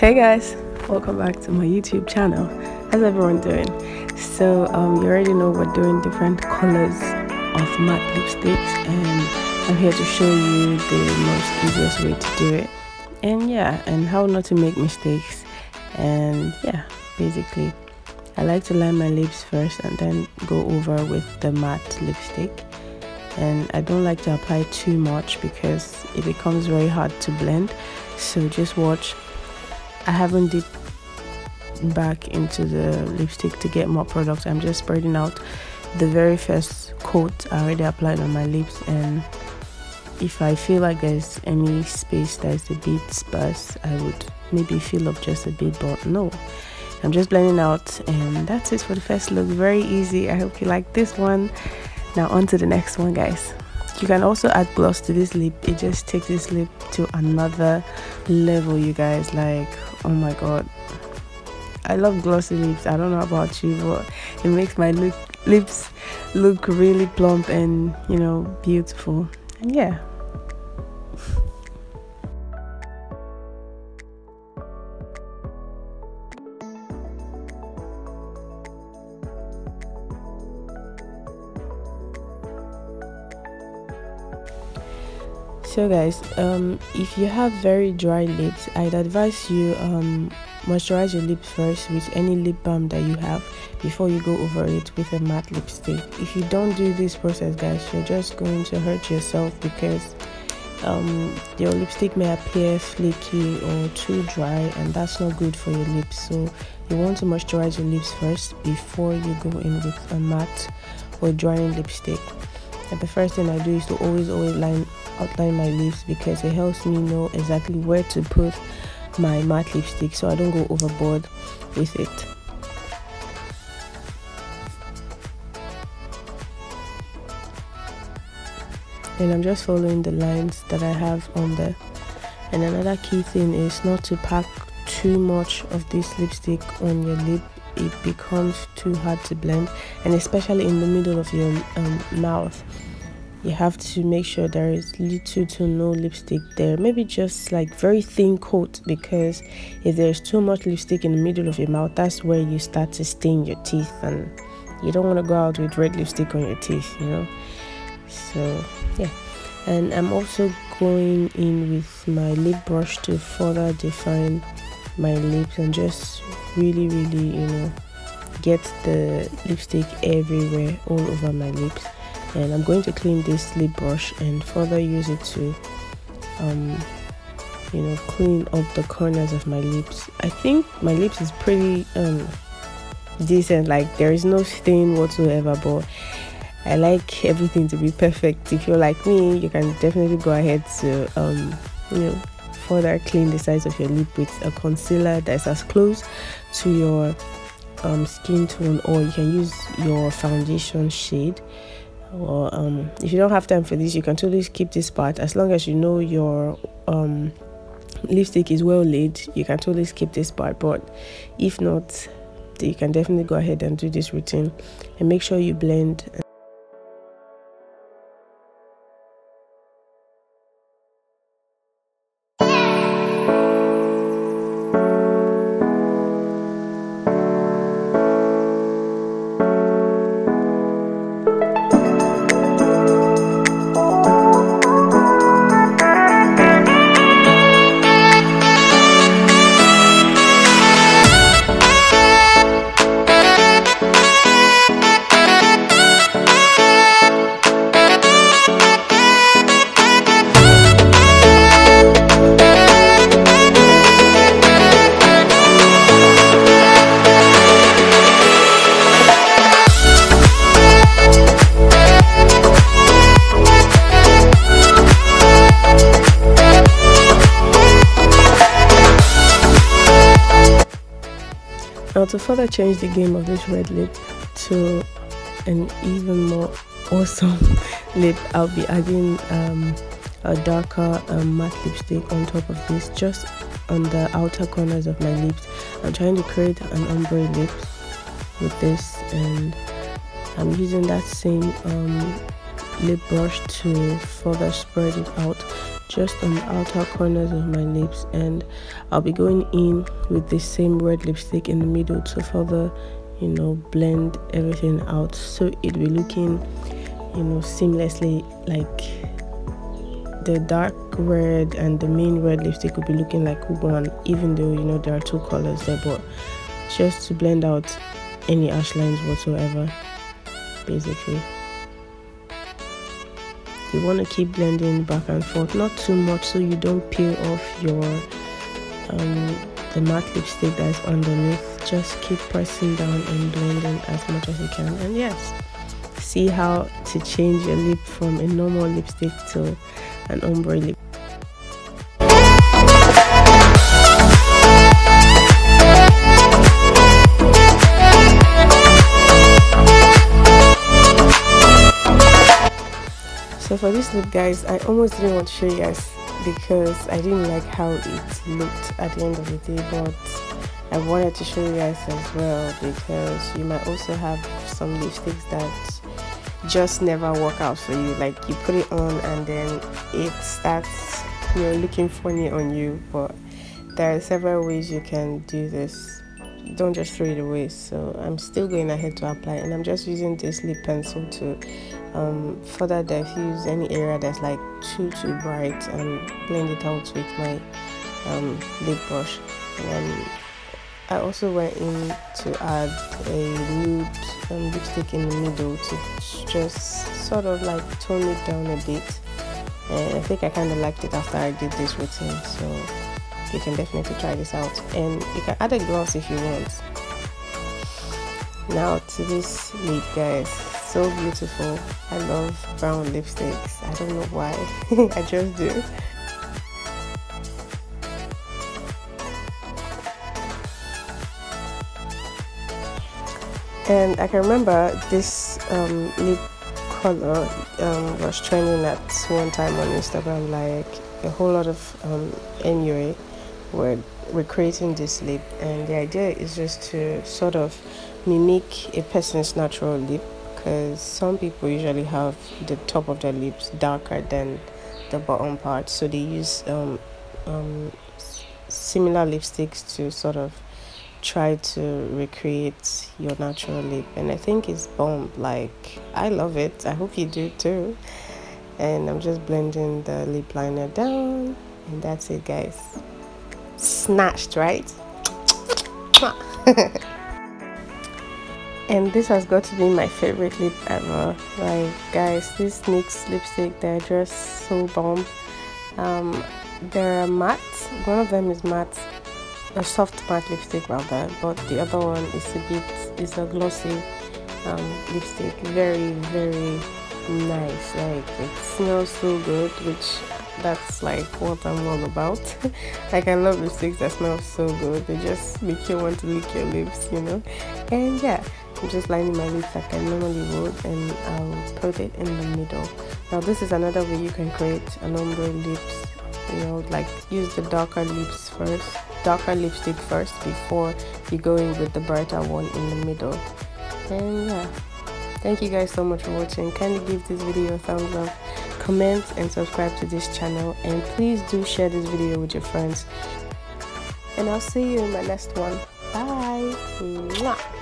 Hey guys, welcome back to my YouTube channel. How's everyone doing? So you already know we're doing different colors of matte lipsticks, and I'm here to show you the most easiest way to do it, and how not to make mistakes. And yeah, basically I like to line my lips first and then go over with the matte lipstick. And I don't like to apply too much because it becomes very hard to blend, so just watch. I haven't dipped back into the lipstick to get more product. I'm just spreading out the very first coat I already applied on my lips, and if I feel like there's any space that's a bit sparse, I would maybe fill up just a bit, but no, I'm just blending out. And that's it for the first look. Very easy. I hope you like this one. Now on to the next one, guys. You can also add gloss to this lip. It just takes this lip to another level, you guys. Like, oh my god, I love glossy lips. I don't know about you, but it makes my lips look really plump and, you know, beautiful. And yeah, so guys, if you have very dry lips, I'd advise you moisturize your lips first with any lip balm that you have before you go over it with a matte lipstick. If you don't do this process, guys, you're just going to hurt yourself because your lipstick may appear flaky or too dry, and that's not good for your lips. So you want to moisturize your lips first before you go in with a matte or drying lipstick. And the first thing I do is to always outline my lips, because it helps me know exactly where to put my matte lipstick so I don't go overboard with it. And I'm just following the lines that I have on there. And another key thing is not to pack too much of this lipstick on your lip. It becomes too hard to blend, and especially in the middle of your mouth, you have to make sure there is little to no lipstick there, maybe just like very thin coat, because if there's too much lipstick in the middle of your mouth, that's where you start to stain your teeth, and you don't want to go out with red lipstick on your teeth, you know. So yeah, and I'm also going in with my lip brush to further define my lips and just really, you know, get the lipstick everywhere, all over my lips. And I'm going to clean this lip brush and further use it to you know, clean up the corners of my lips. I think my lips is pretty decent, like there is no stain whatsoever, but I like everything to be perfect. If you're like me, you can definitely go ahead to you know, further clean the sides of your lip with a concealer that's as close to your skin tone, or you can use your foundation shade. Or if you don't have time for this, you can totally skip this part. As long as you know your lipstick is well laid, you can totally skip this part. But if not, you can definitely go ahead and do this routine and make sure you blend. Now, to further change the game of this red lip to an even more awesome lip, I'll be adding a darker matte lipstick on top of this, just on the outer corners of my lips. I'm trying to create an ombre lip with this, and I'm using that same lip brush to further spread it out just on the outer corners of my lips, and I'll be going in with the same red lipstick in the middle to further, you know, blend everything out, so it will be looking, you know, seamlessly. Like the dark red and the main red lipstick will be looking like one, even though, you know, there are two colors there, but just to blend out any harsh lines whatsoever. Basically, you want to keep blending back and forth, not too much so you don't peel off your the matte lipstick that's underneath. Just keep pressing down and blending as much as you can. And yes, see how to change your lip from a normal lipstick to an ombre lip. So for this lip, guys, I almost didn't want to show you guys because I didn't like how it looked at the end of the day, but I wanted to show you guys as well because you might also have some lipsticks that just never work out for you. Like you put it on and then it starts, you know, looking funny on you. But there are several ways you can do this. Don't just throw it away. So I'm still going ahead to apply, and I'm just using this lip pencil to further diffuse any area that's like too bright and blend it out with my lip brush. I also went in to add a nude lipstick in the middle to just sort of like tone it down a bit, and I think I kind of liked it after I did this routine, so you can definitely try this out. And you can add a gloss if you want. Now to this lip, guys, so beautiful. I love brown lipsticks. I don't know why. I just do. And I can remember this lip color was trending at one time on Instagram. Like a whole lot of NUA were recreating this lip, and the idea is just to sort of mimic a person's natural lip, because some people usually have the top of their lips darker than the bottom part, so they use similar lipsticks to sort of try to recreate your natural lip. And I think it's bomb. Like, I love it. I hope you do too. And I'm just blending the lip liner down, and that's it, guys. Snatched, right? And this has got to be my favorite lip ever. Like, guys, these NYX lipstick, they're just so bomb. They're matte. One of them is matte, a soft matte lipstick rather, but the other one is a glossy lipstick. Very, very nice. Like, it smells so good, which that's like what I'm all about. Like, I love lipsticks that smell so good. They just make you want to lick your lips, you know. And yeah, I'm just lining my lips like I normally would, and I'll put it in the middle. Now this is another way you can create an ombre lips. You know, like, use the darker lipstick first before you go in with the brighter one in the middle. And yeah, thank you guys so much for watching. Kindly give this video a thumbs up, comment and subscribe to this channel, and please do share this video with your friends. And I'll see you in my next one. Bye. Mwah.